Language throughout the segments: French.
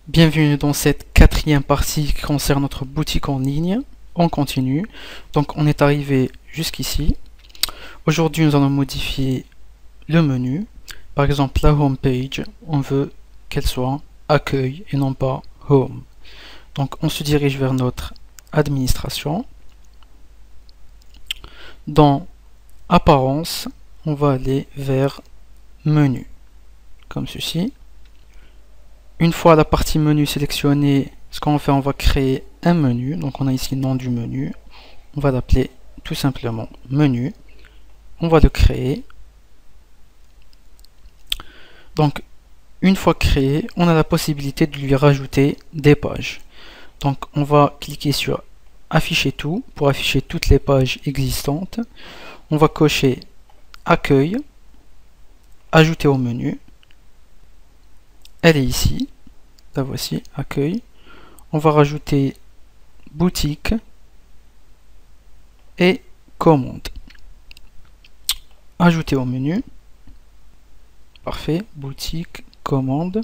Bienvenue dans cette quatrième partie qui concerne notre boutique en ligne. On continue. Donc on est arrivé jusqu'ici. Aujourd'hui nous allons modifier le menu. Par exemple la home page, on veut qu'elle soit accueil et non pas home. Donc on se dirige vers notre administration. Dans apparence, on va aller vers menu, comme ceci. Une fois la partie menu sélectionnée, ce qu'on va faire, on va créer un menu. Donc on a ici le nom du menu. On va l'appeler tout simplement menu. On va le créer. Donc une fois créé, on a la possibilité de lui rajouter des pages. Donc on va cliquer sur afficher tout pour afficher toutes les pages existantes. On va cocher accueil, ajouter au menu. Elle est ici, la voici, accueil. On va rajouter boutique et commande. Ajouter au menu. Parfait, boutique, commande.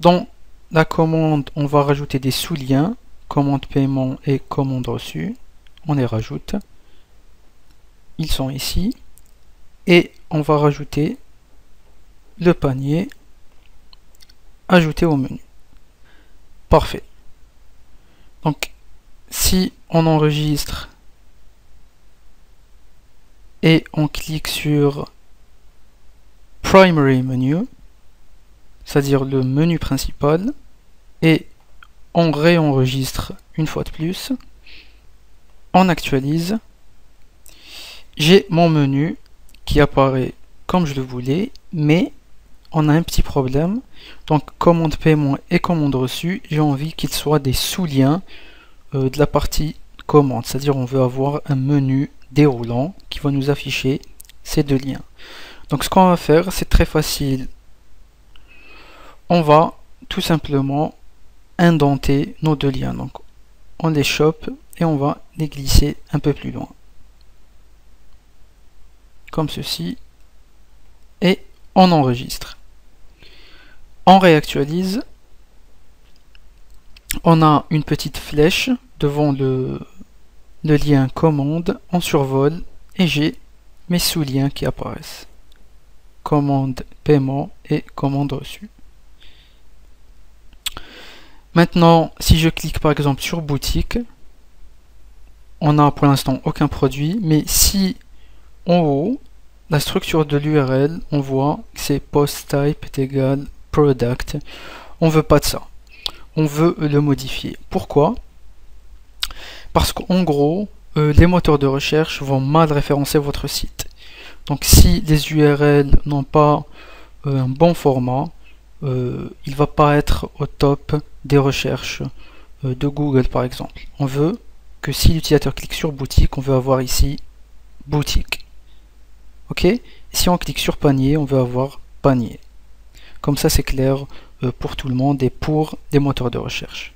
Dans la commande, on va rajouter des sous-liens, commande paiement et commande reçue. On les rajoute. Ils sont ici. Et on va rajouter le panier. Ajouter au menu. Parfait. Donc, si on enregistre et on clique sur Primary Menu, c'est-à-dire le menu principal, et on réenregistre une fois de plus, on actualise, j'ai mon menu qui apparaît comme je le voulais, mais on a un petit problème. Donc commande paiement et commande reçue, j'ai envie qu'ils soient des sous-liens de la partie commande, c'est-à-dire on veut avoir un menu déroulant qui va nous afficher ces deux liens. Donc ce qu'on va faire, c'est très facile. On va tout simplement indenter nos deux liens. Donc on les chope et on va les glisser un peu plus loin. Comme ceci. Et on enregistre. On réactualise. On a une petite flèche devant le lien commande. On survole et j'ai mes sous-liens qui apparaissent. Commande paiement et commande reçue. Maintenant, si je clique par exemple sur boutique, on n'a pour l'instant aucun produit, mais si en haut, la structure de l'URL, on voit que c'est post type est égal product. On veut pas de ça. On veut le modifier. Pourquoi? Parce qu'en gros, les moteurs de recherche vont mal référencer votre site. Donc si les URL n'ont pas un bon format, il va pas être au top des recherches de Google par exemple. On veut que si l'utilisateur clique sur boutique, on veut avoir ici boutique. Ok? Si on clique sur panier, on veut avoir panier. Comme ça c'est clair pour tout le monde et pour les moteurs de recherche.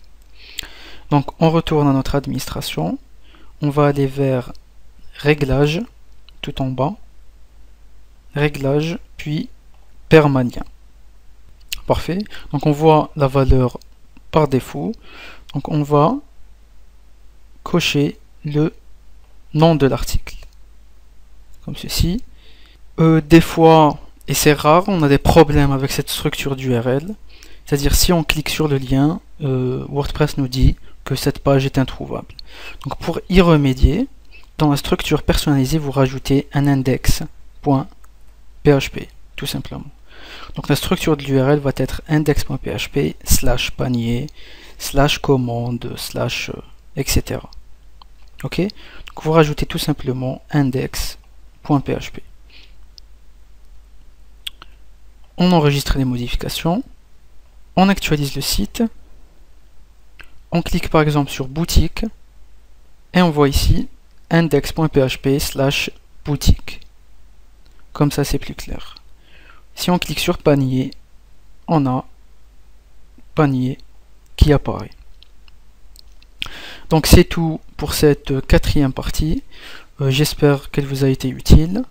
Donc on retourne à notre administration. On va aller vers réglages tout en bas. Réglages puis permalien. Parfait. Donc on voit la valeur par défaut. Donc on va cocher le nom de l'article. Comme ceci. Des fois, et c'est rare, on a des problèmes avec cette structure d'URL. C'est-à-dire si on clique sur le lien, WordPress nous dit que cette page est introuvable. Donc pour y remédier, dans la structure personnalisée, vous rajoutez un index.php, tout simplement. Donc la structure de l'URL va être index.php /panier /commande etc. Ok? Donc vous rajoutez tout simplement index.php. On enregistre les modifications. On actualise le site. On clique par exemple sur boutique. Et on voit ici index.php /boutique. Comme ça c'est plus clair. Si on clique sur panier, on a panier qui apparaît. Donc c'est tout pour cette quatrième partie. J'espère qu'elle vous a été utile.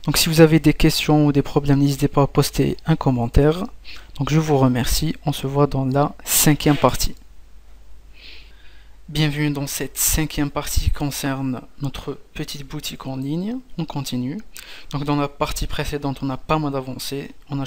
Donc si vous avez des questions ou des problèmes, n'hésitez pas à poster un commentaire. Donc je vous remercie, on se voit dans la 5e partie. Bienvenue dans cette 5e partie qui concerne notre petite boutique en ligne. On continue. Donc dans la partie précédente, on a pas mal avancé. On a